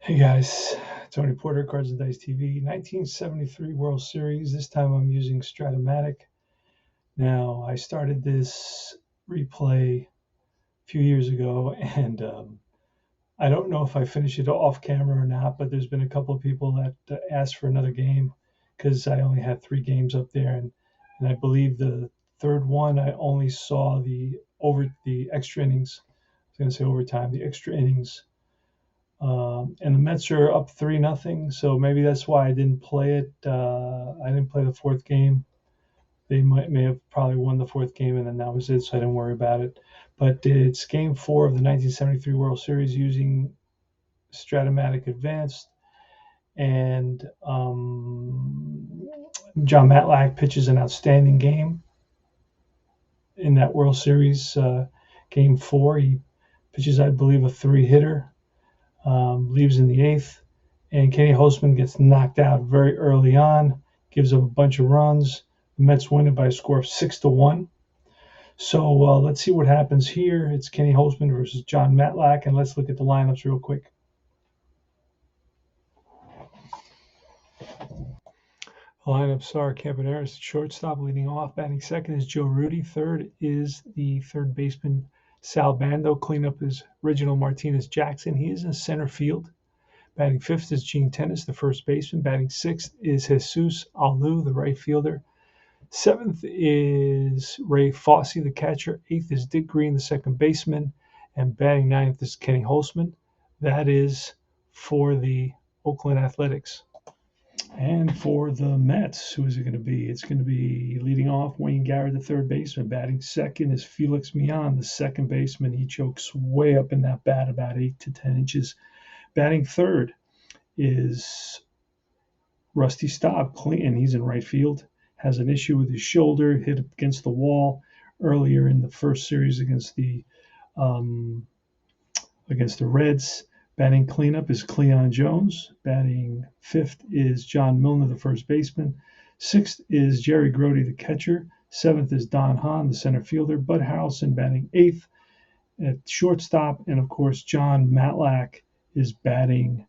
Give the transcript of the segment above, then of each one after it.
Hey guys, Tony Porter, Cards and Dice TV, 1973 World Series. This time I'm using Start-O-Matic. Now, I started this replay a few years ago, and I don't know if I finished it off camera or not, but there's been a couple of people that asked for another game because I only had 3 games up there, and I believe the third one I only saw the extra innings. I was going to say overtime, the extra innings. And the Mets are up 3-0, so maybe that's why I didn't play it. I didn't play the fourth game. They may have probably won the fourth game, and then that was it, so I didn't worry about it. But it's Game 4 of the 1973 World Series using Strat-O-Matic Advanced, and John Matlack pitches an outstanding game in that World Series. Game 4, he pitches, I believe, a 3-hitter. Leaves in the 8th, and Kenny Holtzman gets knocked out very early on, gives up a bunch of runs. The Mets win it by a score of 6-1. So let's see what happens here. It's Kenny Holtzman versus John Matlack, and let's look at the lineups real quick. The lineups are Campaneris at shortstop, leading off. Batting second is Joe Rudy. Third is the third baseman Sal Bando. Cleanup is Reginald Martinez Jackson. He is in center field. Batting fifth is Gene Tennis, the first baseman. Batting sixth is Jesus Alou, the right fielder. Seventh is Ray Fossey, the catcher. Eighth is Dick Green, the second baseman. And batting ninth is Kenny Holtzman. That is for the Oakland Athletics. And for the Mets, who is it going to be? It's going to be leading off Wayne Garrett, the third baseman. Batting second is Felix Millan, the second baseman. He chokes way up in that bat, about 8 to 10 inches. Batting third is Rusty Staub, and he's in right field. Has an issue with his shoulder, hit against the wall earlier in the first series against the Reds. Batting cleanup is Cleon Jones. Batting fifth is John Milner, the first baseman. Sixth is Jerry Grody, the catcher. Seventh is Don Hahn, the center fielder. Bud Harrelson batting eighth at shortstop. And, of course, John Matlack is batting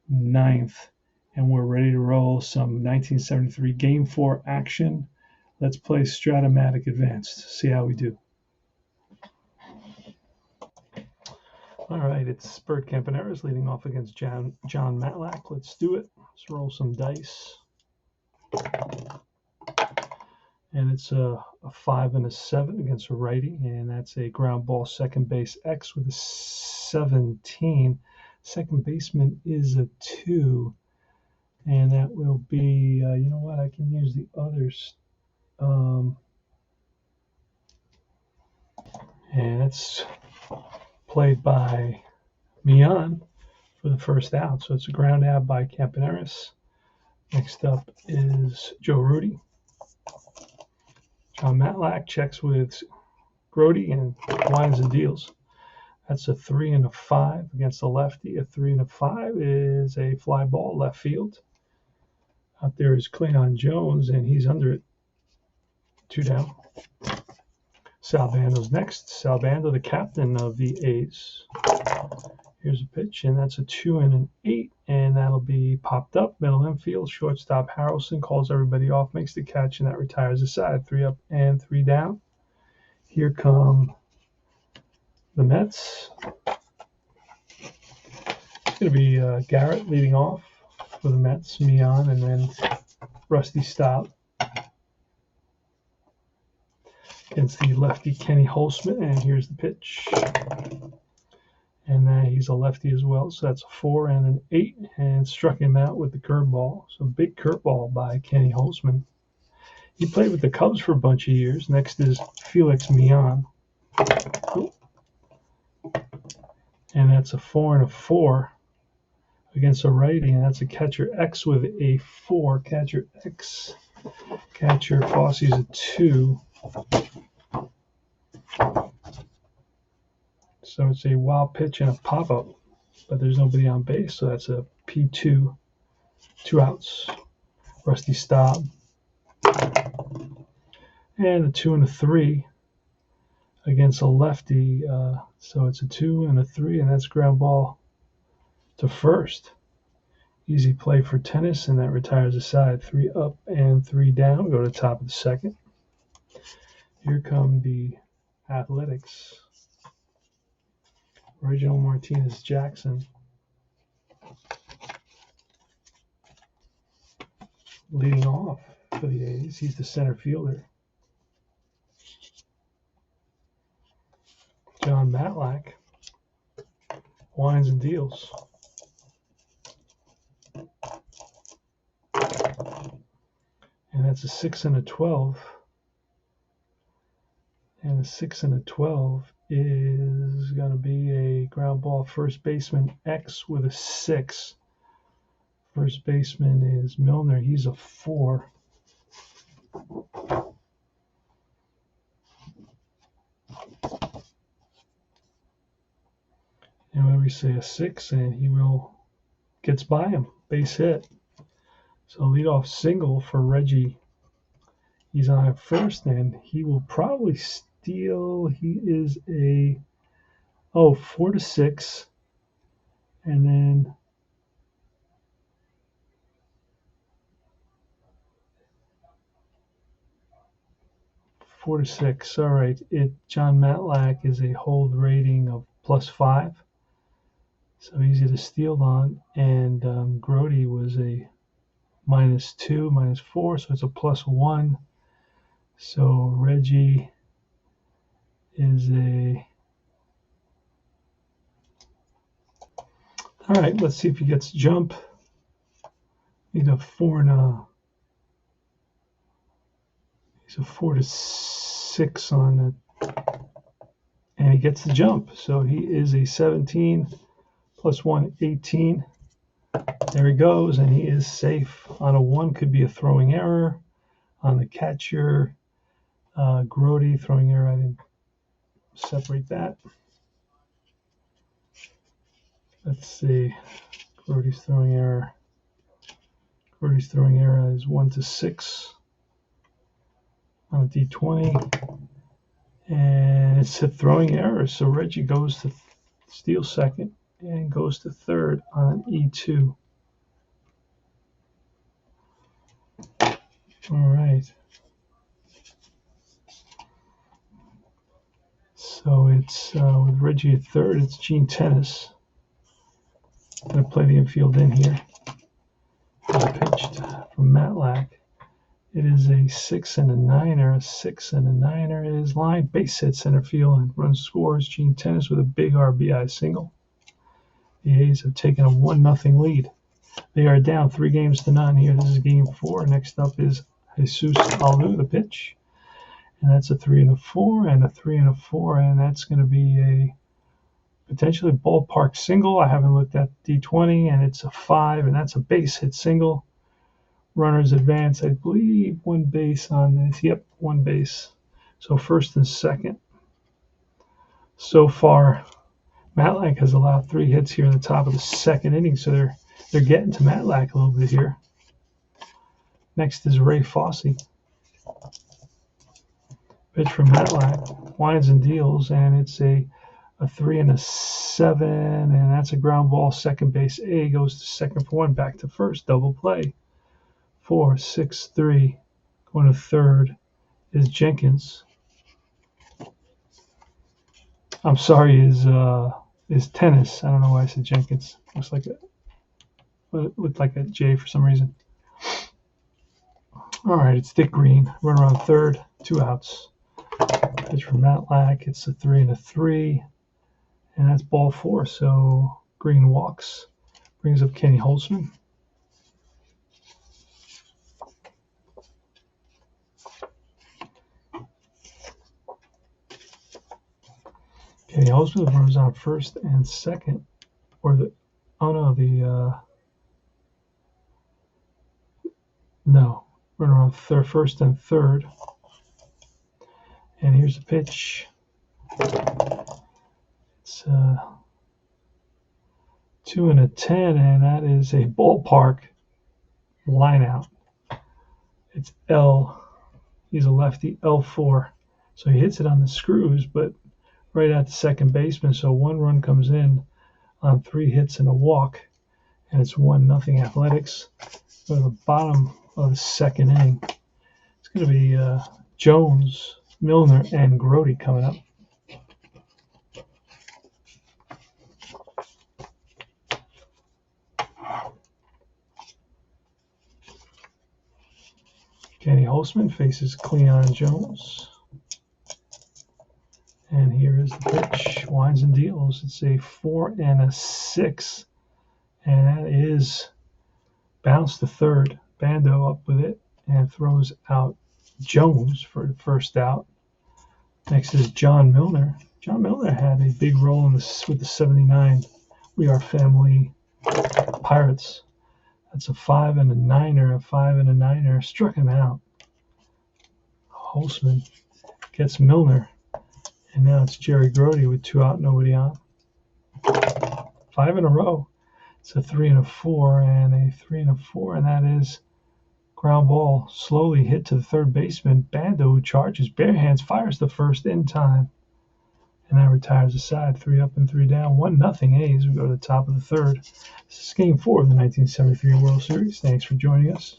ninth. And we're ready to roll some 1973 Game 4 action. Let's play Strat-O-Matic Advanced. See how we do. All right, it's Bert Campaneris leading off against John Matlack. Let's do it. Let's roll some dice. And it's a 5 and a 7 against a righty, and that's a ground ball second base X with a 17. Second baseman is a 2, and that will be, you know what, I can use the others. And it's played by Millan for the first out. So it's a ground out by Campaneris. Next up is Joe Rudy. John Matlack checks with Grody and winds and deals. That's a 3 and a 5 against the lefty. A 3 and a 5 is a fly ball left field. Out there is Cleon Jones, and he's under it. 2 down. Sal Bando's next. Sal Bando, the captain of the A's. Here's a pitch, and that's a 2 and an 8, and that'll be popped up. Middle infield, shortstop Harrelson calls everybody off, makes the catch, and that retires the side. 3 up and 3 down. Here come the Mets. It's going to be Garrett leading off for the Mets, Millan, and then Rusty Staub against the lefty Kenny Holtzman, and here's the pitch. And then he's a lefty as well, so that's a 4 and an 8, and struck him out with the curveball. So big curveball by Kenny Holtzman. He played with the Cubs for a bunch of years. Next is Felix Millan. And that's a 4 and a 4 against a righty, and that's a catcher X with a 4. Catcher X. Catcher Fossey's a 2. So it's a wild pitch and a pop-up, but there's nobody on base, so that's a P2. 2 outs. Rusty Staub. And a 2 and a 3 against a lefty. So it's a 2 and a 3, and that's ground ball to first. Easy play for Tennis, and that retires a side. 3 up and 3 down. Go to the top of the second. Here come the Athletics. Original Martinez Jackson. Leading off for the A's. He's the center fielder. John Matlack. Wines and deals. And that's a 6 and a 12. And a 6 and a 12 is going to be a ground ball. First baseman X with a 6. First baseman is Milner. He's a 4. And when we say a 6, and he gets by him. Base hit. So leadoff single for Reggie. He's on at first, and he will probably steal. He is a 4 to 6, and then All right. John Matlack is a hold rating of +5, so easy to steal on. And Grody was a -2, -4, so it's a +1. So Reggie is a. All right. Let's see if he gets jump. He's a 4 to 6 on it, and he gets the jump. So he is a 17 +1, 18. There he goes, and he is safe. On a 1 could be a throwing error. On the catcher, Grody, throwing error. I didn't separate that. Let's see. Grody's throwing error. Grody's throwing error is 1 to 6. On a D20, and it's a throwing error. So Reggie goes to steal second and goes to third on an E2. All right. So it's with Reggie at third. It's Gene Tennis. I'm going to play the infield in here. Pitched from Matlack. It is a 6 and a 9er. A 6 and a 9er is line. Base hit center field and run scores. Gene Tennis with a big RBI single. The A's have taken a 1-0 lead. They are down 3 games to none here. This is game 4. Next up is Jesus Alou, the pitch. And that's a 3 and a 4 and a 3 and a 4. And that's going to be a potentially ballpark single. I haven't looked at D20, and it's a 5, and that's a base hit single. Runners advance, I believe, 1 base on this. Yep, 1 base. So first and second. So far, Matlack has allowed 3 hits here in the top of the second inning, so they're getting to Matlack a little bit here. Next is Ray Fosse. Pitch from Matlack, winds and deals, and it's a 3 and a 7, and that's a ground ball. Second base A goes to second for 1, back to first, double play. 4, 6, 3. Going to third is Jenkins. I'm sorry, is Tennis. I don't know why I said Jenkins. Looks like it looked like a J for some reason. All right, it's Dick Green. Run around third, 2 outs. Pitch from Matlack. It's a 3 and a 3, and that's ball 4. So Green walks, brings up Kenny Holtzman. Kenny Holtzman runs on first and second, or the run around first and third. And here's the pitch. It's 2 and a 10, and that is a ballpark line out. It's L. He's a lefty, L4. So he hits it on the screws, but right at the second baseman. So 1 run comes in on 3 hits and a walk. and it's 1-0 Athletics. Go to the bottom of the second inning. It's going to be Jones, Milner, and Grody coming up. Kenny Holtzman faces Cleon Jones. And here is the pitch. Winds and deals. It's a 4 and a 6. And that is bounce to third. Bando up with it and throws out Jones for the first out. Next is John Milner. John Milner had a big role in this with the 79 We Are Family Pirates. That's a 5 and a 9er. A 5 and a 9er struck him out. Holtzman gets Milner. And now it's Jerry Grody with 2 out, nobody on. 5 in a row. It's a 3 and a 4 and a 3 and a 4, and that is ground ball slowly hit to the third baseman. Bando, who charges bare hands, fires the first in time. And that retires the side. 3 up and 3 down. 1-0 A's. We go to the top of the third. This is Game 4 of the 1973 World Series. Thanks for joining us.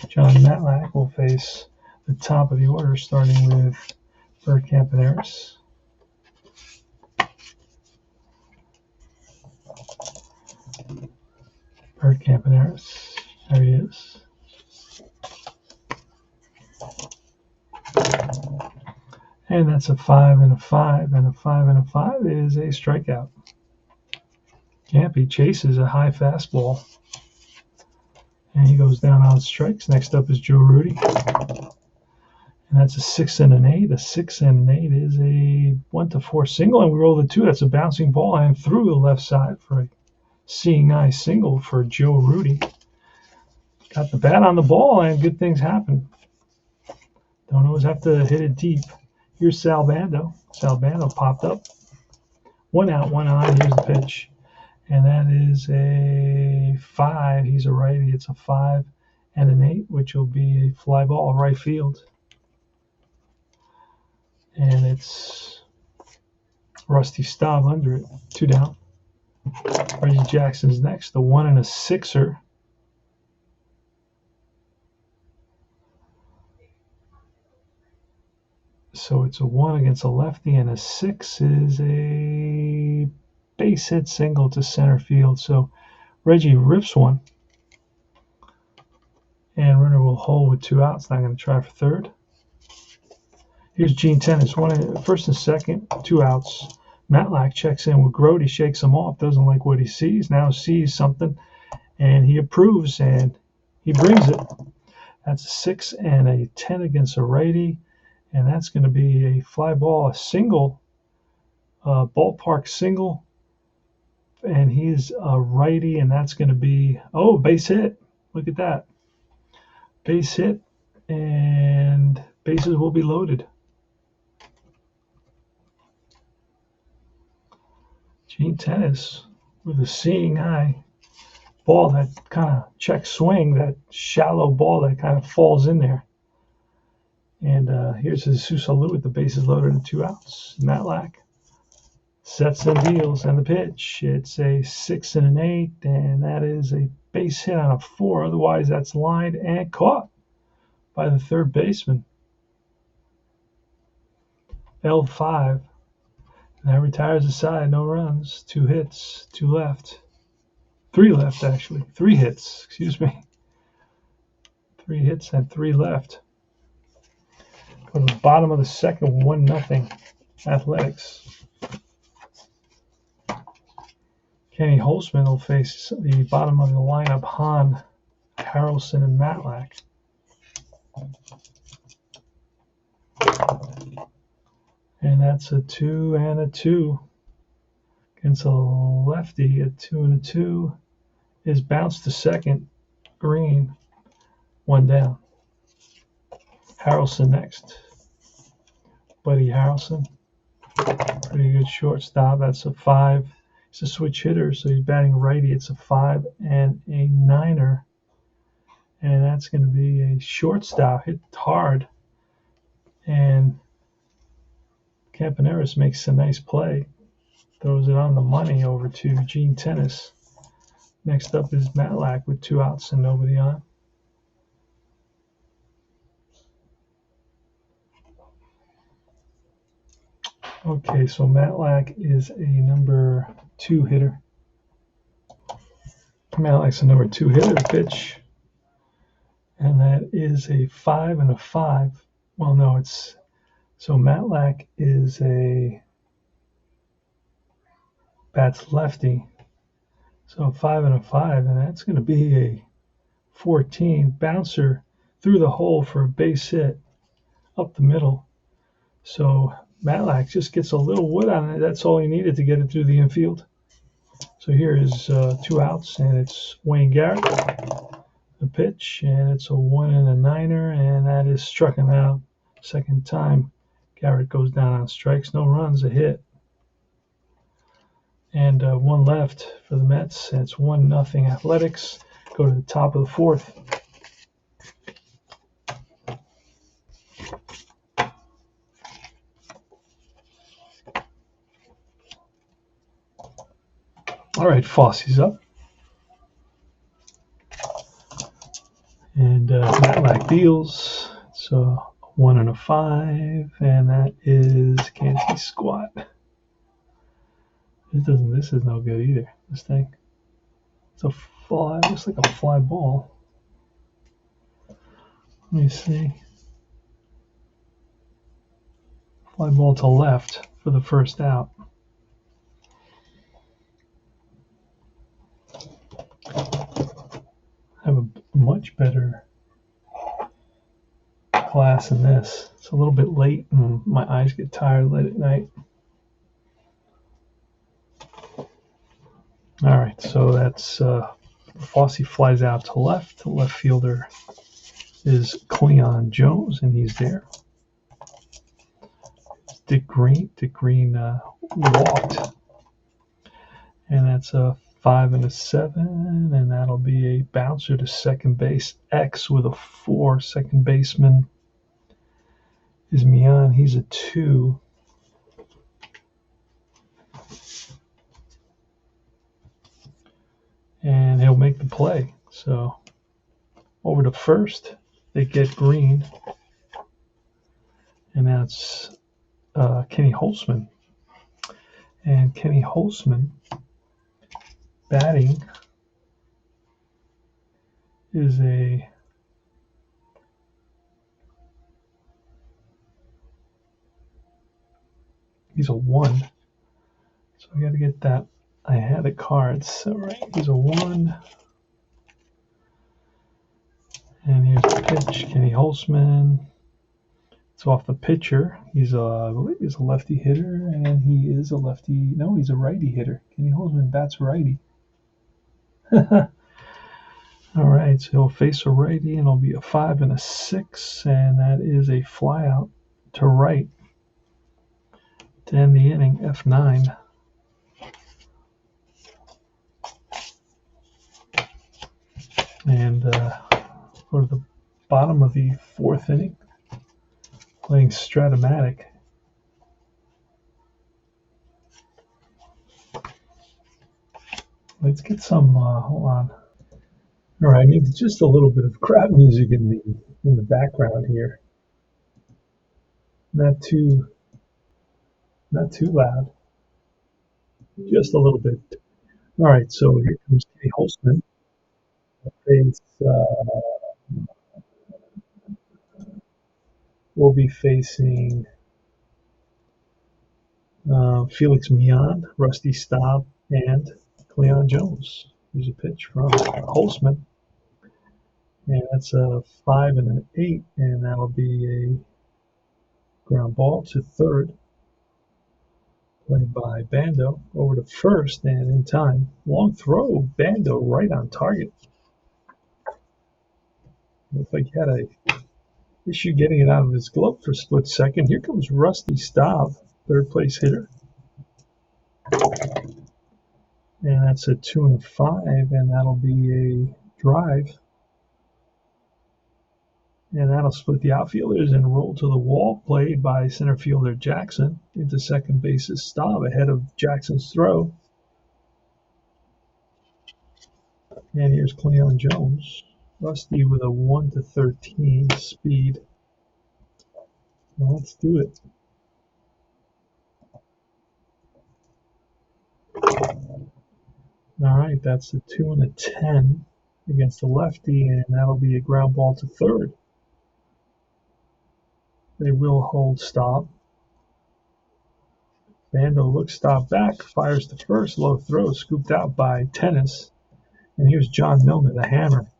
John Matlack will face the top of the order, starting with Bergkamp and Harris. Bergkamp and Harris. There he is. And that's a 5 and a 5, and a 5 and a 5 is a strikeout. Campy chases a high fastball, and he goes down on strikes. Next up is Joe Rudy, and that's a 6 and an 8. A 6 and an 8 is a 1-4 single, and we roll the 2. That's a bouncing ball and through the left side for a seeing eye single for Joe Rudy. Got the bat on the ball, and good things happen. Don't always have to hit it deep. Here's Sal Bando. Sal Bando popped up. 1 out, 1 on. Here's the pitch. And that is a 5. He's a righty. It's a 5 and an 8, which will be a fly ball, right field. And it's Rusty Staub under it. 2 down. Reggie Jackson's next. The 1 and a 6er. So it's a 1 against a lefty, and a 6 is a base hit single to center field. So Reggie rips one, and runner will hold with 2 outs. Not going to try for third. Here's Gene Tennis, first and second, 2 outs. Matlack checks in with Grody, shakes him off, doesn't like what he sees, now sees something, and he approves, and he brings it. That's a 6 and a 10 against a righty. And that's going to be a fly ball, a single, ballpark single. And he's a righty, and that's going to be, base hit. Look at that. Base hit, and bases will be loaded. Gene Tennis with a seeing eye. Ball, that kind of check swing, that shallow ball that kind of falls in there. And here's Jesus Alou with the bases loaded and 2 outs. Matlack sets and deals, and the pitch. It's a 6 and an 8, and that is a base hit on a 4. Otherwise, that's lined and caught by the third baseman. L5. And that retires the side. No runs. 2 hits. 2 left. 3 left, actually. 3 hits. Excuse me. 3 hits and 3 left. Go to the bottom of the second, 1-0 Athletics. Kenny Holtzman will face the bottom of the lineup, Hahn, Harrelson, and Matlack. And that's a 2 and a 2. Against a lefty, a 2 and a 2 is bounced to second, Green, 1 down. Harrelson next. Buddy Harrelson. Pretty good shortstop. That's a 5. He's a switch hitter, so he's batting righty. It's a 5 and a 9er. And that's going to be a shortstop. Hit hard. And Campaneris makes a nice play. Throws it on the money over to Gene Tennis. Next up is Matlack with 2 outs and nobody on. Okay, so Matlack is a number 2 hitter. Matlack's a number 2 hitter pitch. And that is a 5 and a 5. Well, no, it's so Matlack is a bats lefty. So 5 and a 5, and that's going to be a 14 bouncer through the hole for a base hit up the middle. So Matlack just gets a little wood on it. That's all he needed to get it through the infield. So here is 2 outs, and it's Wayne Garrett, the pitch, and it's a 1 and a 9er, and that is struck him out. Second time Garrett goes down on strikes, no runs, a hit. And 1 left for the Mets, and it's 1-0 Athletics. Go to the top of the 4th. All right, Fosse's up. And Matlack deals. It's a 1 and a 5, and that is can't see squat. This is no good either. This thing. It's a fly. Looks like a fly ball. Let me see. Fly ball to left for the first out. I have a much better class in this. It's a little bit late and my eyes get tired late at night. All right, so that's Fosse flies out to left. The left fielder is Cleon Jones, and he's there. Dick Green. Dick Green walked, and that's a 5 and a 7, and that'll be a bouncer to second base. X with a 4. Second baseman is Mian. He's a 2. And he'll make the play. So over to first, they get Green, and that's Kenny Holtzman. And Kenny Holtzman batting is he's a 1. So I got to get that. I had the cards. So right, he's a 1. And here's the pitch, Kenny Holtzman. It's off the pitcher. I believe he's a lefty hitter, and he is a lefty. No, he's a righty hitter. Kenny Holtzman bats righty. All right, so he'll face a righty, and it'll be a 5 and a 6, and that is a fly out to right to end the inning, F9. And go to the bottom of the 4th inning, playing Start-O-Matic. Let's get some, hold on. All right, I need just a little bit of crowd music in the background here. Not too loud. Just a little bit. All right, so here comes Kenny Holtzman. We'll be facing Felix Mian, Rusty Staub, and Cleon Jones. Here's a pitch from Holtzman. And that's a 5 and an 8, and that'll be a ground ball to third. Played by Bando. Over to first, and in time. Long throw, Bando right on target. Looks like he had a issue getting it out of his glove for a split second. Here comes Rusty Staub, third place hitter. And that's a 2 and a 5, and that'll be a drive. And that'll split the outfielders and roll to the wall, played by center fielder Jackson. Into second base is Staub ahead of Jackson's throw. And here's Cleon Jones. Rusty with a 1 to 13 speed. Well, let's do it. All right, that's a 2 and a 10 against the lefty, and that'll be a ground ball to third. They will hold stop. Bando looks stop back, fires to first, low throw, scooped out by Tennis. And here's John Milner, the hammer.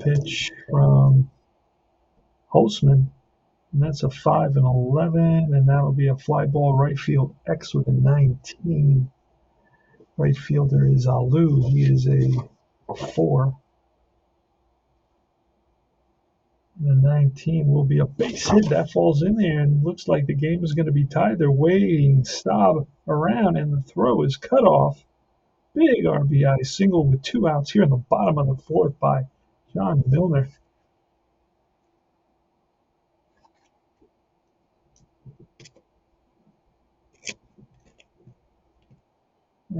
Pitch from Holtzman, and that's a 5 and 11, and that'll be a fly ball right field X with a 19. Right fielder is Alu. He is a 4. And the 19 will be a base hit that falls in there, and looks like the game is going to be tied. They're waiting Staub around, and the throw is cut off. Big RBI single with 2 outs here in the bottom of the 4th by John Milner.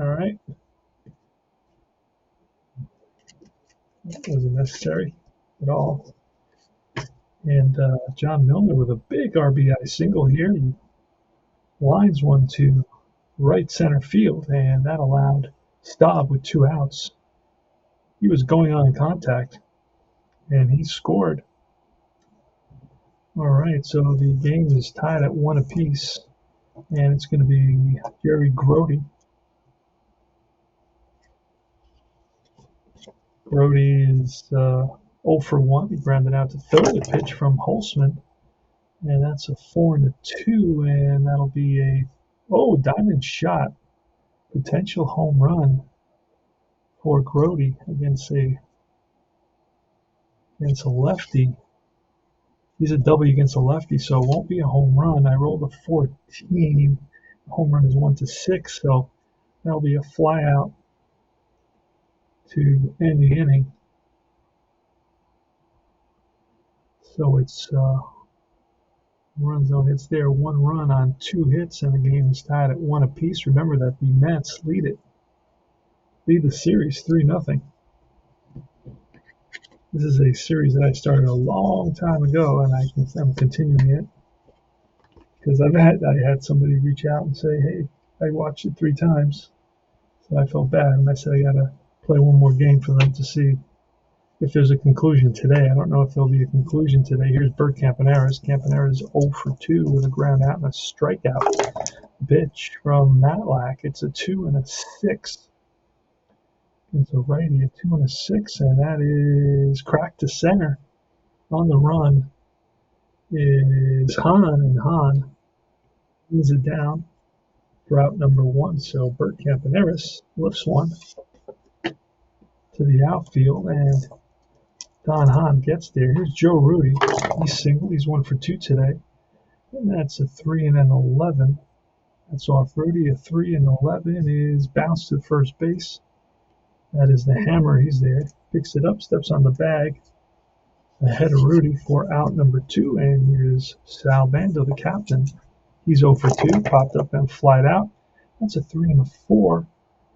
All right. That wasn't necessary at all. And John Milner with a big RBI single here. He lines one to right center field, and that allowed Staub with 2 outs. He was going on contact, and he scored. All right, so the game is tied at 1 apiece, and it's going to be Jerry Grody. Grody is 0 for 1. He grounded out to third. A pitch from Holtzman, and that's a 4 and a 2, and that'll be a diamond shot, potential home run for Grody against a lefty. He's a W against a lefty, so it won't be a home run. I rolled a 14. Home run is 1 to 6, so that'll be a fly out to end the inning. So it's runs, no hits there, 1 run on 2 hits, and the game is tied at 1 apiece. Remember that the Mets lead the series 3-0. This is a series that I started a long time ago, and I'm continuing it because I had somebody reach out and say, "Hey, I watched it 3 times," so I felt bad, and I said I gotta play one more game for them to see if there's a conclusion today. I don't know if there'll be a conclusion today. Here's Bert Campaneris. Campaneris 0 for 2 with a ground out and a strikeout. Pitch from Matlack. It's a 2 and a 6. It's a righty, a 2 and a 6, and that is cracked to center. On the run is Hahn, and Hahn moves it down for out number 1. So Bert Campaneris lifts one to the outfield, and Don Hahn gets there. Here's Joe Rudy. He's single. He's 1 for 2 today, and that's a 3 and an 11. That's off Rudy. A 3 and 11 is bounced to first base. That is the hammer. He's there. Picks it up, steps on the bag ahead of Rudy for out number 2. And here's Sal Bando, the captain. He's 0 for 2. Popped up and flied out. That's a 3 and a 4.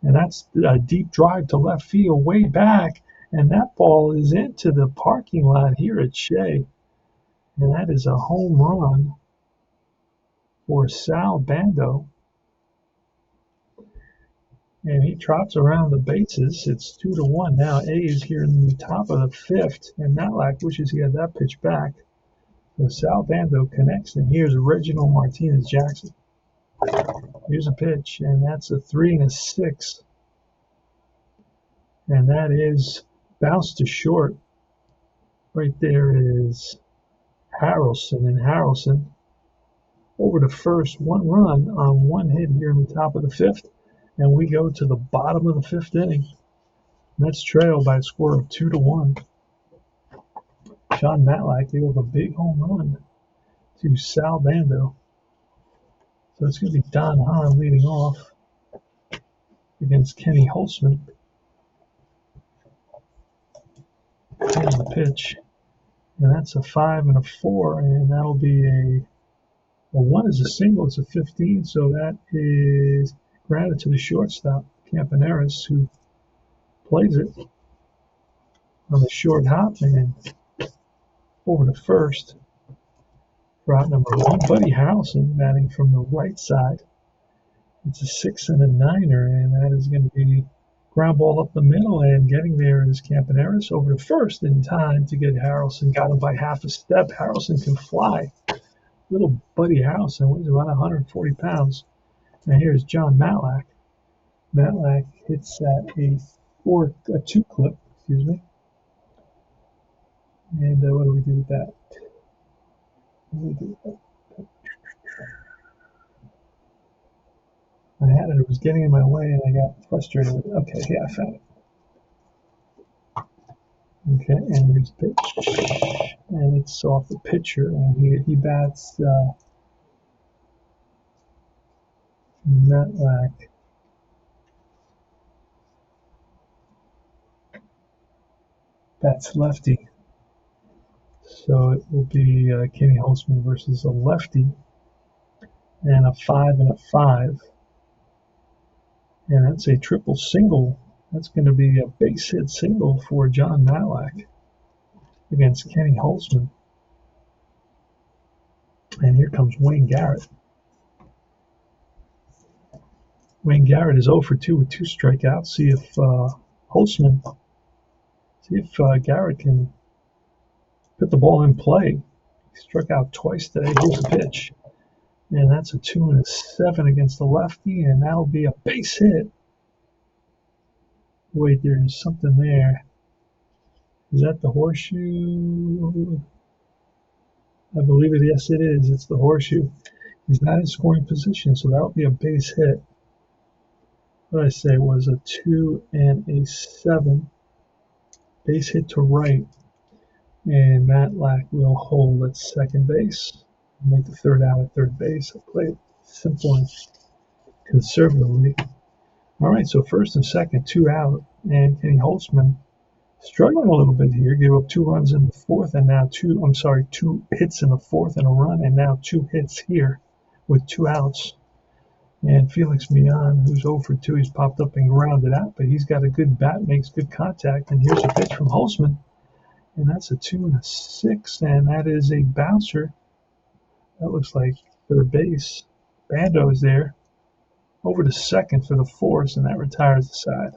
And that's a deep drive to left field way back. And that ball is into the parking lot here at Shea. And that is a home run for Sal Bando. And he trots around the bases. It's 2-1 now. A is here in the top of the 5th, and Matlack wishes he had that pitch back. So Sal Bando connects, and here's Reginald Martinez Jackson. Here's a pitch, and that's a 3 and a 6. And that is bounced to short. Right there is Harrelson, and Harrelson over to first. 1 run on 1 hit here in the top of the 5th. And we go to the bottom of the 5th inning. Mets trail by a score of 2-1. John Matlack gave a big home run to Sal Bando. So it's going to be Don Hahn leading off against Kenny Holtzman. Here's the pitch. And that's a 5 and a 4. And that'll be a 1 is a single. It's a 15. So that is grounded to the shortstop, Campaneris, who plays it on the short hop and over to first for out number 1. Buddy Harrelson batting from the right side. It's a 6 and a 9er, and that is going to be ground ball up the middle, and getting there is Campaneris over to first in time to get Harrelson. Got him by half a step. Harrelson can fly. Little Buddy Harrelson weighs about 140 pounds. Now here's John Matlack. Matlack hits at a 2 clip, excuse me. And what do we do with that? I had it was getting in my way and I got frustrated with it. Okay, yeah, I found it. Okay, and here's pitch. And it's off the pitcher, and he bats Matlack. That's lefty. So it will be Kenny Holtzman versus a lefty, and a 5 and a 5. And that's a triple single. That's going to be a base hit single for John Matlack against Kenny Holtzman. And here comes Wayne Garrett. Wayne Garrett is 0 for 2 with 2 strikeouts. See if Garrett can put the ball in play. He struck out twice today. Here's the pitch. And that's a 2 and a 7 against the lefty, and that'll be a base hit. Wait, there's something there. Is that the horseshoe? I believe it. Yes, it is. It's the horseshoe. He's not in scoring position, so that'll be a base hit. What I say was a 2 and a 7. Base hit to right. And Matlack will hold at second base. Make the third out at third base. I play it simple and conservatively. All right, so first and second, 2 out. And Kenny Holtzman struggling a little bit here. Gave up 2 runs in the fourth, and now 2 hits in the fourth and a run, and now 2 hits here with 2 outs. And Felix Millan, who's 0 for 2, he's popped up and grounded out, but he's got a good bat, makes good contact. And here's a pitch from Holtzman, and that's a 2 and a 6, and that is a bouncer. That looks like third base. Bando is there. Over to second for the force, and that retires the side.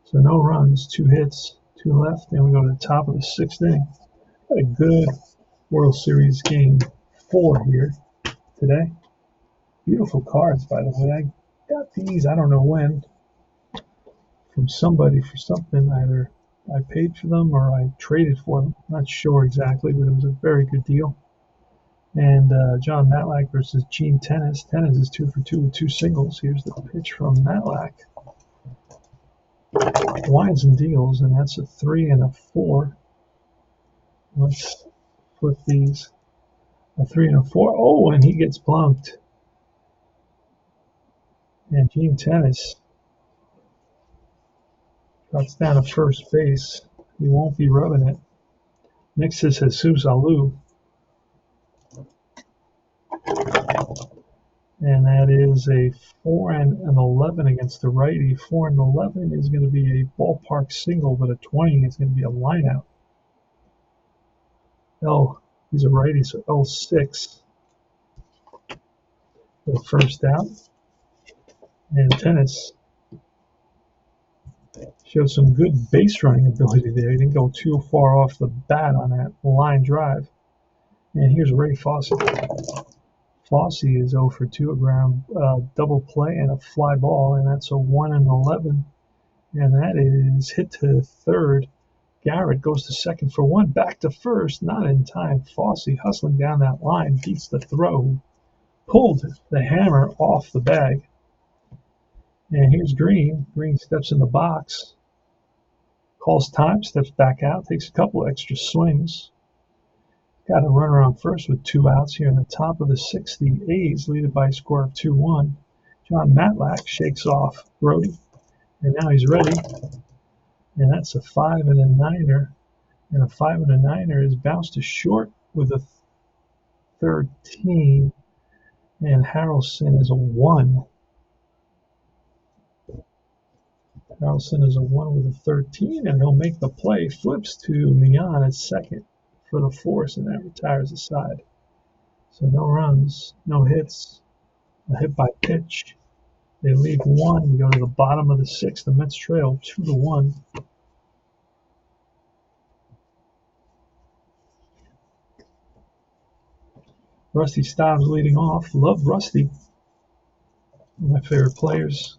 So no runs, 2 hits, 2 left, and we go to the top of the 6th inning. Got a good World Series game 4 here today. Beautiful cards, by the way. I got these, I don't know when, from somebody for something. Either I paid for them or I traded for them. Not sure exactly, but it was a very good deal. And John Matlack versus Gene Tennis. Tennis is 2 for 2 with 2 singles. Here's the pitch from Matlack. Winds and deals, and that's a 3 and a 4. Let's flip these. A 3 and a 4. Oh, and he gets plunked. And Gene Tennis drops down to first base. He won't be rubbing it. Next is Jesus Alou. And that is a 4 and an 11 against the righty. 4 and 11 is going to be a ballpark single, but a 20 is going to be a lineout. He's a righty, so L6 for the first out. And Tennis showed some good base running ability there. He didn't go too far off the bat on that line drive. And here's Ray Fossey. Fossey is 0 for 2, a ground double play and a fly ball, and that's a 1 and 11. And that is hit to third. Garrett goes to second for 1, back to first, not in time. Fossey hustling down that line, beats the throw, pulled the hammer off the bag. And here's Green. Green steps in the box, calls time, steps back out, takes a couple extra swings. Got a runner on first with 2 outs here in the top of the 6th. The A's lead it by a score of 2-1. John Matlack shakes off Brody, and now he's ready. And that's a 5 and a 9er. And a 5 and a 9er is bounced to short with a 13. And Harrelson is a 1. Harrelson is a 1 with a 13, and he'll make the play. Flips to Mian at second for the force, and that retires the side. So no runs, no hits, a hit by pitch. They leave 1. We go to the bottom of the 6th. The Mets trail 2-1. Rusty Staub's leading off. Love Rusty. One of my favorite players.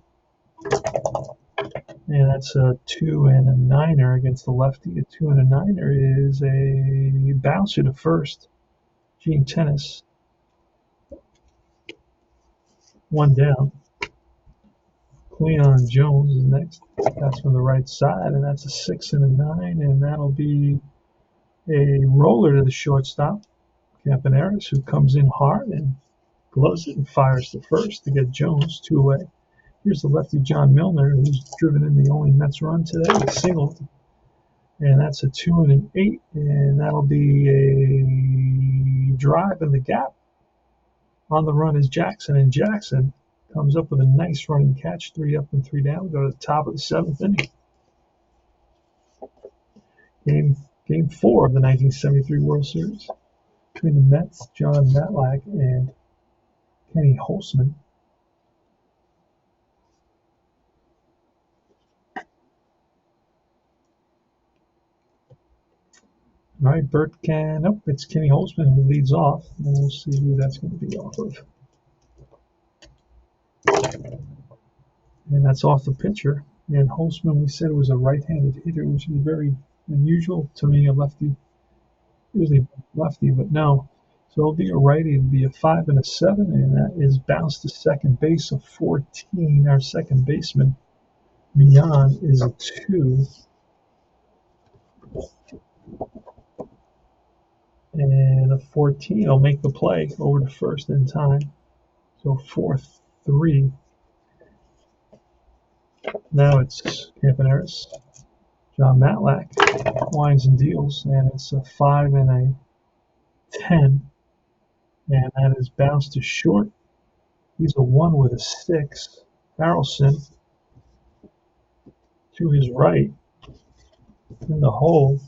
And that's a 2 and a 9er against the lefty. A 2 and a 9er is a bouncer to first. Gene Tennis. 1 down. Cleon Jones is next. That's from the right side, and that's a 6 and a 9, and that'll be a roller to the shortstop, Campaneris, who comes in hard and gloves it and fires to first to get Jones 2 away. Here's the lefty John Milner, who's driven in the only Mets run today. He singled, and that's a 2 and an 8, and that'll be a drive in the gap. On the run is Jackson, and Jackson comes up with a nice running catch, 3 up and 3 down. We go to the top of the 7th inning. Game 4 of the 1973 World Series between the Mets, John Matlack, and Kenny Holtzman. All right, Bert can. Nope, it's Kenny Holtzman who leads off, and we'll see who that's going to be off of. And that's off the pitcher. And Holtzman, we said, was a right-handed hitter, which is very unusual to me. A lefty, usually lefty, but no. So it'll be a righty. It'll be a 5 and a 7, and that is bounced to second base of 14. Our second baseman, Mian, is a 2. And a 14 will make the play over to first in time. So 4-3. Now it's Campaneris. John Matlack winds and deals, and it's a 5 and a 10. And that is bounced to short. He's a 1 with a 6. Harrelson to his right in the hole.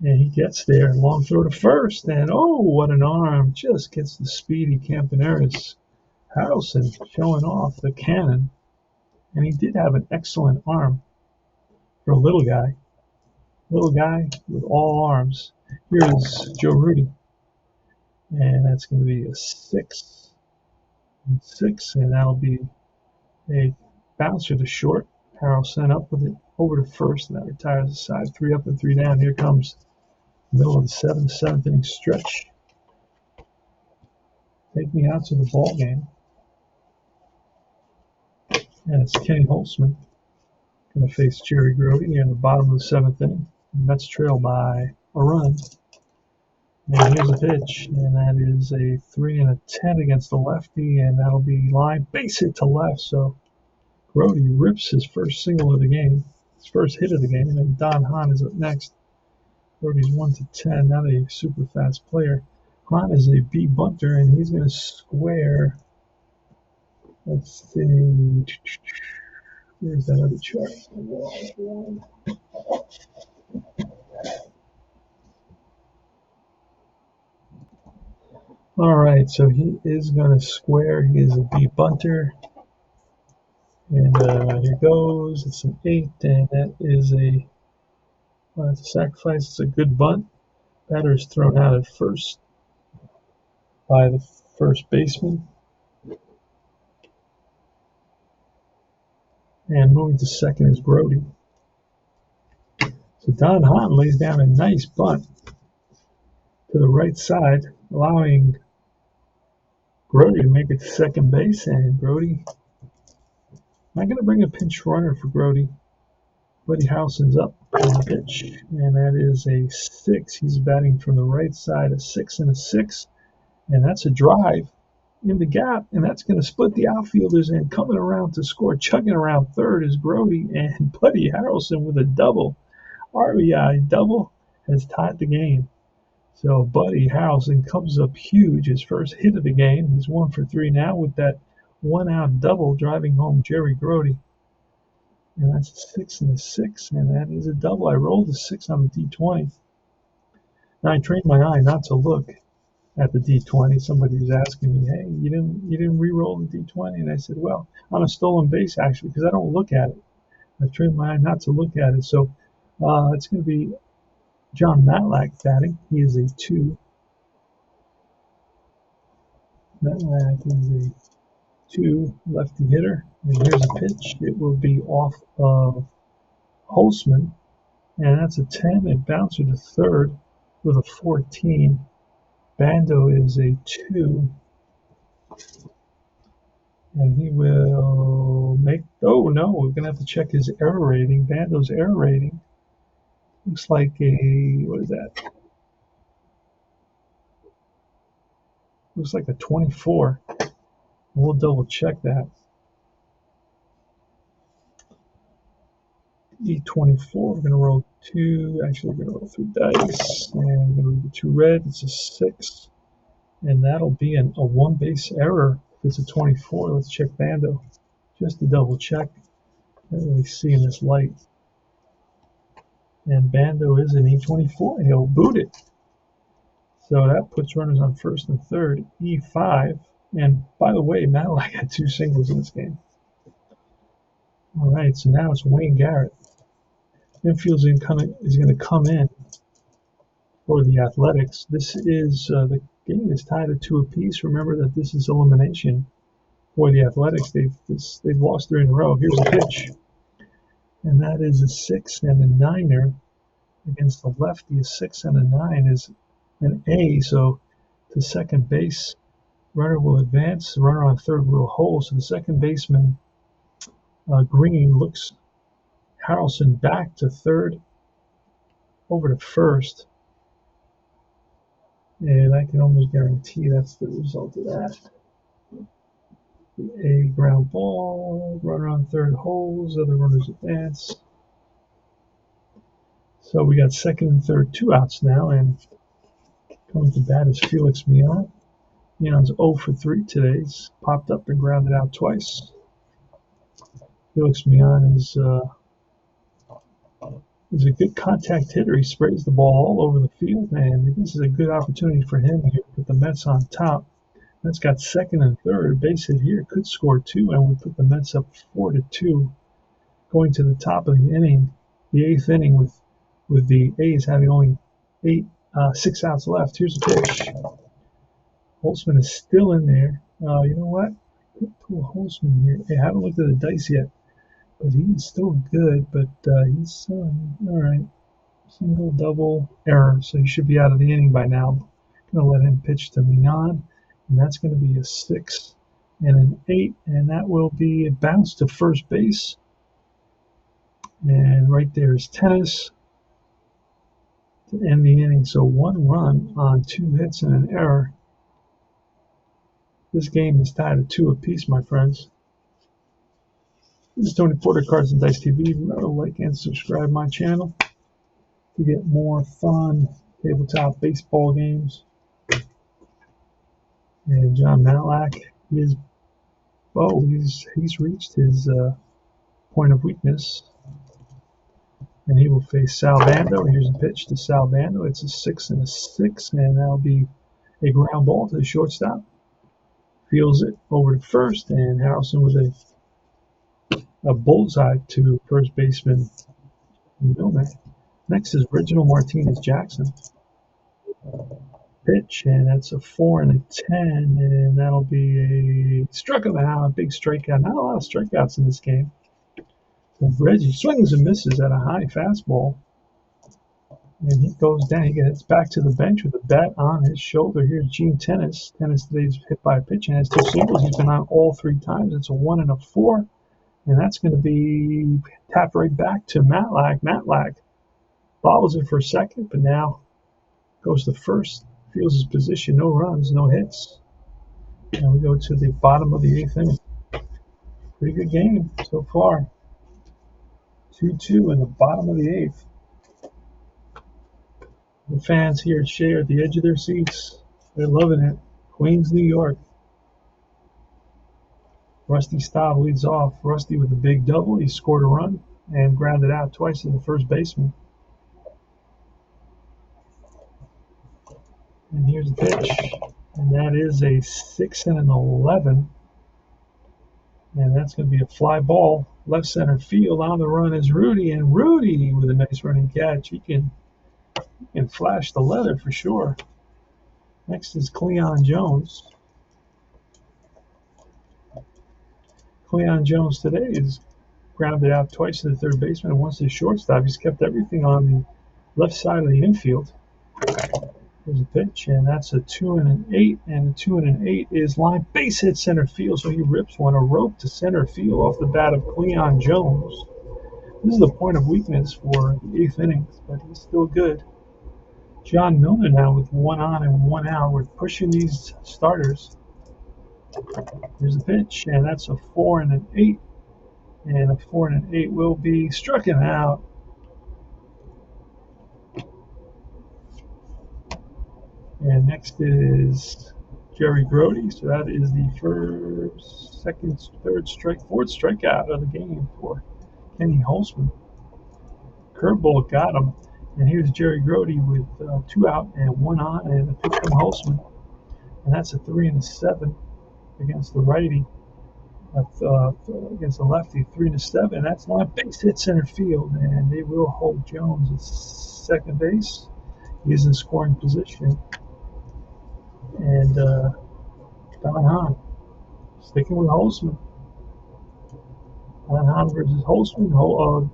And he gets there. Long throw to first. And oh, what an arm. Just gets the speedy Campaneris. Harrelson showing off the cannon. And he did have an excellent arm for a little guy. Little guy with all arms. Here's Joe Rudy. And that's going to be a 6 and 6. And that'll be a bouncer to short. Harrelson up with it over to first. And that retires the side. 3 up and 3 down. Here comes middle of the 7th inning stretch. Take me out to the ball game. And it's Kenny Holtzman going to face Jerry Grody near the bottom of the 7th inning. The Mets trail by a run. And here's a pitch, and that is a 3 and a 10 against the lefty, and that'll be line base hit to left. So Grody rips his first single of the game, his first hit of the game, and Don Hahn is up next. Grody's 1-10, not a super fast player. Hahn is a B bunter, and he's going to square. Let's see. Where's that other chart? All right, so he is going to square. He is a B bunter. And here goes. It's an 8, and that is a, well, it's a sacrifice. It's a good bunt. Batter is thrown out at first by the first baseman. And moving to second is Grody. So Don Hahn lays down a nice bunt to the right side, allowing Grody to make it to second base. And Grody, I'm going to bring a pinch runner for Grody. Buddy Harrelson's up on the pitch, and that is a 6. He's batting from the right side, a 6 and a 6. And that's a drive in the gap, and that's going to split the outfielders. And coming around to score, chugging around third is Grody, and Buddy Harrelson with a double. RBI double has tied the game. So Buddy Harrelson comes up huge, his first hit of the game. He's 1 for 3 now with that 1-out double, driving home Jerry Grody. And that's a 6 and a 6, and that is a double. I rolled a 6 on the D20. Now I trained my eye not to look at the D20. Somebody was asking me, "Hey, you didn't re-roll the D20?" And I said, "Well, on a stolen base actually, because I don't look at it. I trained my eye not to look at it." So it's going to be John Matlack batting. He is a 2. Matlack is a 2 lefty hitter. And here's a pitch. It will be off of Holtzman, and that's a 10. It bouncer to third with a 14. Bando is a 2, and he will make. Oh no, we're gonna have to check his error rating. Bando's error rating looks like a, what is that? Looks like a 24. We'll double check that. D24. We're gonna roll 2. Actually, we're gonna roll 3 dice, and we're gonna leave the 2 red. It's a 6, and that'll be a 1 base error. If it's a 24, let's check Bando just to double check. I can't really see in this light. And Bando is an E24. He'll boot it. So that puts runners on first and third. E5. And by the way, Matlack had 2 singles in this game. All right, so now it's Wayne Garrett. Infield's is going to come in for the Athletics. This is the game is tied at 2 apiece. Remember that this is elimination for the Athletics. They've lost 3 in a row. Here's a pitch, and that is a 6 and a 9er. Against the lefty, a 6 and a 9 is an A, so to second base, runner will advance, the runner on third will hold. So the second baseman, Green, looks Harrelson back to third, over to first, and I can almost guarantee that's the result of that. The A ground ball, runner on third holds, other runners advance. So we got second and third, 2 outs now, and coming to bat is Felix Mion. Mion's 0 for 3 today. He's popped up and grounded out twice. Felix Mion is a good contact hitter. He sprays the ball all over the field, and this is a good opportunity for him here to put the Mets on top. Mets got second and third. Base hit here could score 2, and would put the Mets up 4-2. Going to the top of the inning, the 8th inning, with the A's having only 6 outs left. Here's a pitch. Holtzman is still in there. You know what? Could pull Holtzman here. I haven't looked at the dice yet, but he's still good. But he's all right. Single, double, error. So he should be out of the inning by now. Gonna let him pitch to Mion, and that's going to be a 6 and an 8, and that will be a bounce to first base. And right there is tennis to end the inning. So 1 run on 2 hits and an error. This game is tied at 2 apiece, my friends. This is Tony Porter, Cards and Dice TV. Remember to like and subscribe my channel to get more fun tabletop baseball games. And John Matlack is, he's reached his point of weakness. And he will face Sal Bando. Here's a pitch to Sal Bando. It's a 6 and a 6, and that'll be a ground ball to the shortstop. Feels it over to first, and Harrelson with a bullseye to first baseman Milner. Next is Reginald Martinez Jackson. Pitch, and that's a 4 and a 10, and that'll be a struck him out, a big strikeout. Not a lot of strikeouts in this game. Reggie swings and misses at a high fastball, and he goes down. He gets back to the bench with a bat on his shoulder. Here's Gene Tennis. Tennis today is hit by a pitch and has 2 singles. He's been on all 3 times. It's a 1 and a 4, and that's going to be tapped right back to Matlack. Matlack bobbles it for a second, but now goes to first. Feels his position. No runs, no hits. And we go to the bottom of the 8th inning. Pretty good game so far. 2-2 in the bottom of the 8th. The fans here at Shea are at the edge of their seats. They're loving it. Queens, New York. Rusty Staub leads off. Rusty with a big double. He scored a run and grounded out twice to the first baseman. And here's the pitch. And that is a 6 and an 11. And that's going to be a fly ball. Left center field. On the run is Rudy. And Rudy with a nice running catch. He can flash the leather for sure. Next is Cleon Jones. Cleon Jones today is grounded out twice to the third baseman and once to the shortstop. He's kept everything on the left side of the infield. There's a pitch, and that's a 2 and an 8, and a 2 and an 8 is line base hit center field, so he rips one, a rope to center field off the bat of Cleon Jones. This is the point of weakness for the 8th inning, but he's still good. John Milner now with 1 on and 1 out. We're pushing these starters. There's a pitch, and that's a 4 and an 8, and a 4 and an 8 will be struck him out. And next is Jerry Grody. So that is the first, second, third strike, fourth strikeout of the game for Kenny Holtzman. Curveball got him. And here's Jerry Grody with 2 out and 1 on, and a pitch from Holtzman. And that's a 3 and a 7 against the righty. Against the lefty, 3 and a 7. And that's line base hit center field, and they will hold Jones at second base. He is in scoring position. And Don Hahn sticking with Holtzman. Don Hahn versus Holtzman.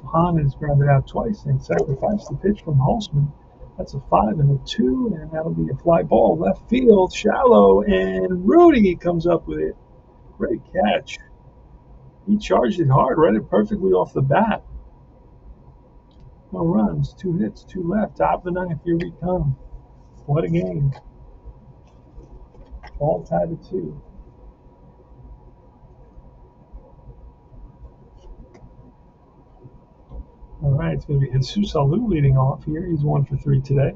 Hahn is grounded out twice and sacrificed the pitch from Holtzman. That's a 5 and a 2, and that'll be a fly ball left field, shallow, and Rudy comes up with it. Great catch. He charged it hard, read it perfectly off the bat. No runs, 2 hits, 2 left. Top of the 9th, here we come. What a game. All tied at 2. All right, it's going to be Jesus Alou leading off here. He's 1 for 3 today.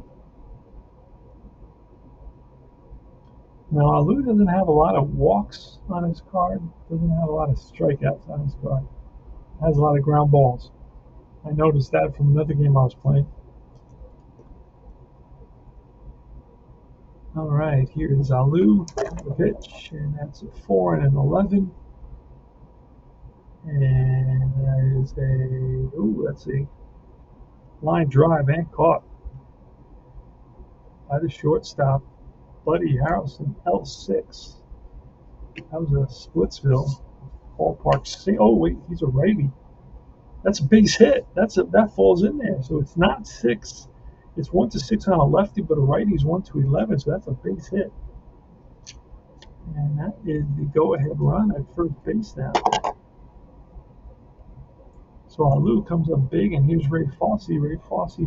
Now, Alou doesn't have a lot of walks on his card. Doesn't have a lot of strikeouts on his card. Has a lot of ground balls. I noticed that from another game I was playing. All right, here's Alou, the pitch, and that's a 4 and an 11. And that is that's a line drive and caught by the shortstop, Buddy Harrelson, L6. That was a Splitsville ballpark. Oh, wait, he's a righty. That's a base hit. That falls in there. So it's not 6. It's 1 to 6 on a lefty, but a righty's 1 to 11, so that's a base hit. And that is the go-ahead run at first base now. So Alou comes up big, and here's Ray Fosse. Ray Fosse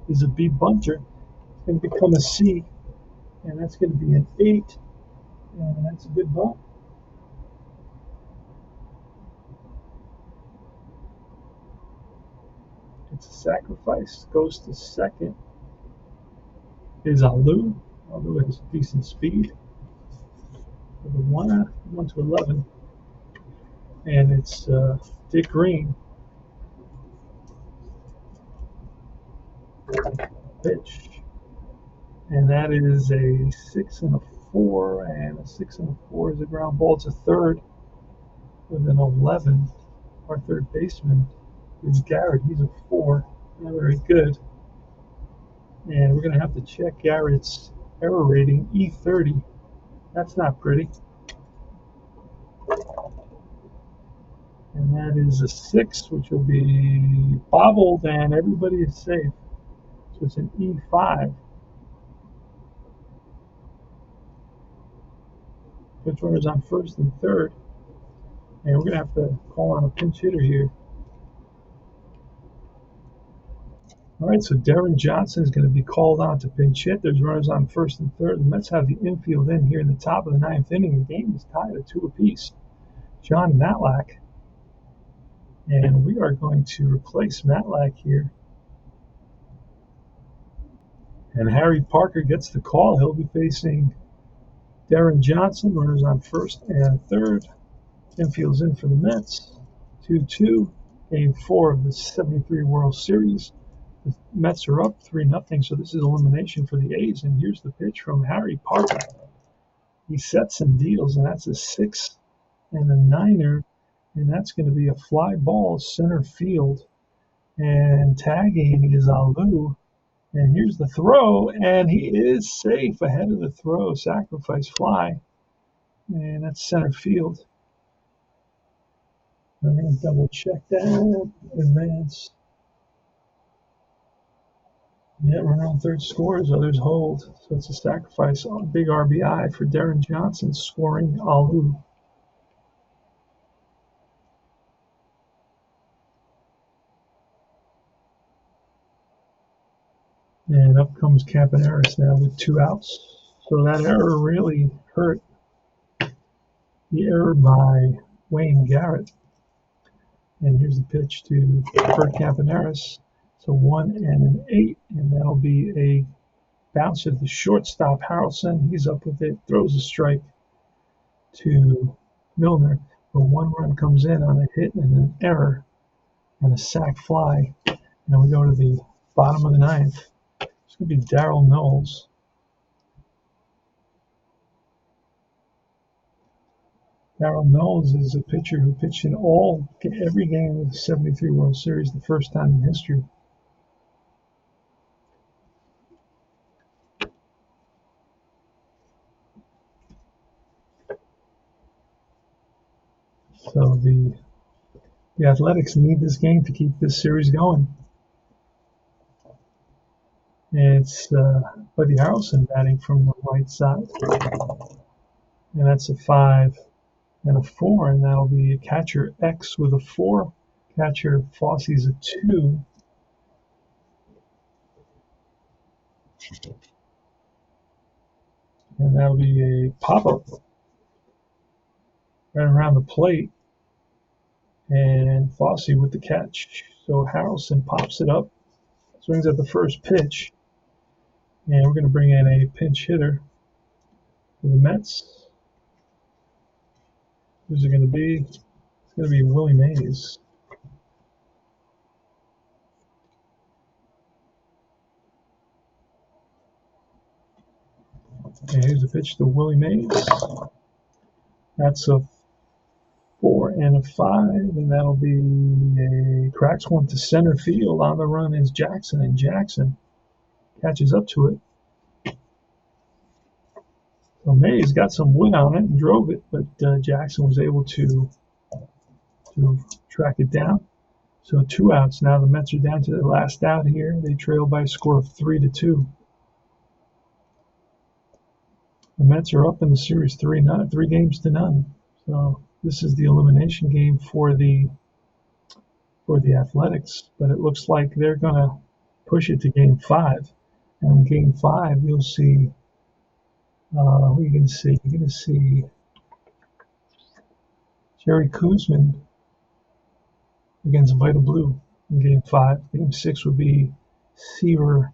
is a B bunter. It's going to become a C, and that's going to be an 8, and that's a good bunt. It's a sacrifice. Goes to second. Is Alou. Alou has decent speed. With a 1 to 11. And it's Dick Green. Pitch. And that is a 6 and a 4. And a 6 and a 4 is a ground ball. It's a third with an 11. Our third baseman is Garrett. He's a 4. Not very good. And we're going to have to check Garrett's error rating, E30. That's not pretty. And that is a 6, which will be bobbled, and everybody is safe. So it's an E5. Pitch runners on first and third. And we're going to have to call on a pinch hitter here. All right, so Darren Johnson is going to be called on to pinch hit. There's runners on first and third. The Mets have the infield in here in the top of the 9th inning. The game is tied at 2 apiece. John Matlack. And we are going to replace Matlack here. And Harry Parker gets the call. He'll be facing Darren Johnson. Runners on first and third. Infield's in for the Mets. 2-2. Game 4 of the 73 World Series. The Mets are up 3-0, so this is elimination for the A's. And here's the pitch from Harry Parker. He sets and deals, and that's a 6 and a 9er, and that's going to be a fly ball center field. And tagging is Alou. And here's the throw, and he is safe ahead of the throw. Sacrifice fly, and that's center field. I'm going to double check that. Advance. Yeah, runner on third scores, others hold. So it's a sacrifice. Big RBI for Darren Johnson, scoring Alou. And up comes Campaneris now with 2 outs. So that error really hurt. The error by Wayne Garrett. And here's the pitch to Bert Campaneris. So 1 and an 8, and that'll be a bounce at the shortstop, Harrelson. He's up with it, throws a strike to Milner. But 1 run comes in on a hit and an error and a sac fly. And we go to the bottom of the 9th. It's going to be Darryl Knowles. Darryl Knowles is a pitcher who pitched in every game of the 73 World Series, the first time in history. So the Athletics need this game to keep this series going. And it's Buddy Harrelson batting from the right side. And that's a 5 and a 4, and that'll be catcher X with a 4. Catcher Fossey's a 2. And that'll be a pop-up right around the plate. And Fossey with the catch. So Harrelson pops it up, swings at the first pitch. And we're going to bring in a pinch hitter for the Mets. Who's it going to be? It's going to be Willie Mays. And here's a pitch to Willie Mays. That's a 4 and a 5, and that'll be a cracks one to center field. On the run is Jackson, and Jackson catches up to it. So Mays got some wood on it and drove it, but Jackson was able to track it down. So 2 outs. Now the Mets are down to their last out here. They trail by a score of 3-2. The Mets are up in the series 3 games to none. So this is the elimination game for the Athletics, but it looks like they're going to push it to Game 5. And in Game 5, you'll see who are you going to see? You're going to see Jerry Koosman against Vita Blue in Game 5. Game 6 would be Seaver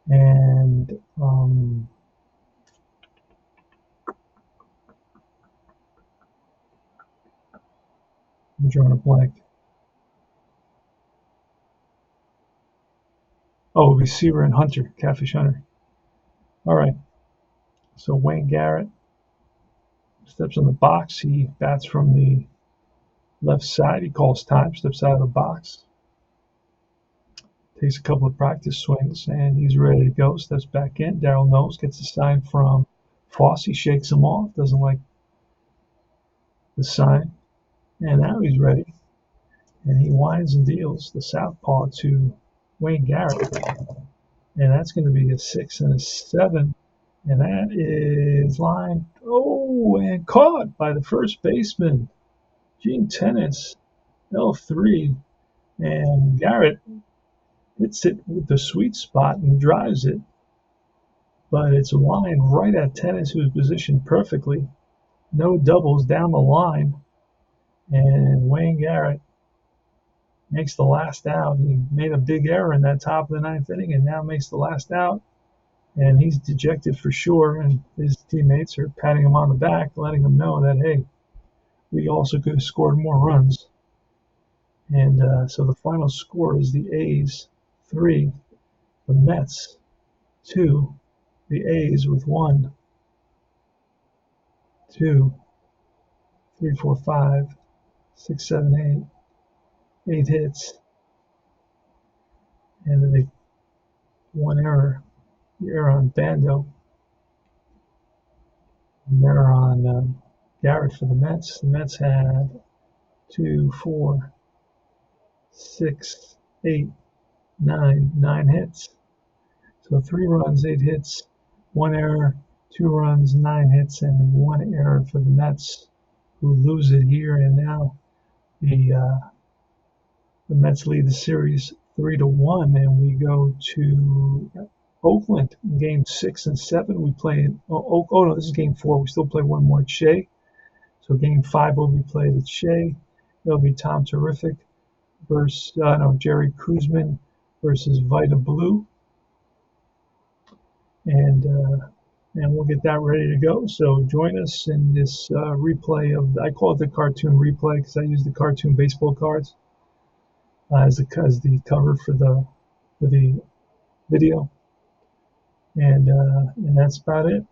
and I'm drawing a blank. Oh, it'll be Seaver and Hunter, Catfish Hunter. All right. So Wayne Garrett steps in the box. He bats from the left side. He calls time, steps out of the box, takes a couple of practice swings, and he's ready to go. Steps back in. Darryl Knowles gets a sign from Fossey, shakes him off, doesn't like the sign. And now he's ready. And he winds and deals the southpaw to Wayne Garrett. And that's going to be a 6 and a 7. And that is line, and caught by the first baseman, Gene Tennis, L3. And Garrett hits it with the sweet spot and drives it. But it's a line right at Tennis, who's positioned perfectly. No doubles down the line. And Wayne Garrett makes the last out. He made a big error in that top of the 9th inning and now makes the last out. And he's dejected for sure, and his teammates are patting him on the back, letting him know that, hey, we also could have scored more runs. And so the final score is the A's 3, the Mets 2, the A's with 1, 2, 3, 4, 5, 6, 7, 8 hits, and then they one error, the error on Bando, an error on Garrett for the Mets. The Mets had 2, 4, 6, 8, 9 hits. So 3 runs, 8 hits, 1 error, 2 runs, 9 hits, and 1 error for the Mets, who lose it here. And now the Mets lead the series 3-1, and we go to Oakland in Game 6 and 7. We play. Oh no, this is Game 4. We still play one more at Shea. So Game 5 will be played at Shea. It'll be Tom Terrific versus Jerry Kuzman versus Vita Blue, and we'll get that ready to go. So join us in this replay of, I call it the cartoon replay because I use the cartoon baseball cards as the cover for the video, and that's about it.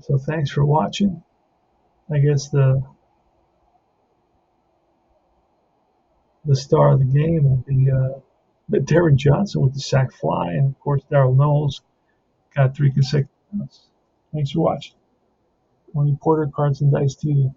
So thanks for watching. I guess the star of the game will be Darren Johnson with the sac fly, and of course Darryl Knowles got 3 consecutive outs. Thanks for watching. Tony Porter, Cards and Dice TV.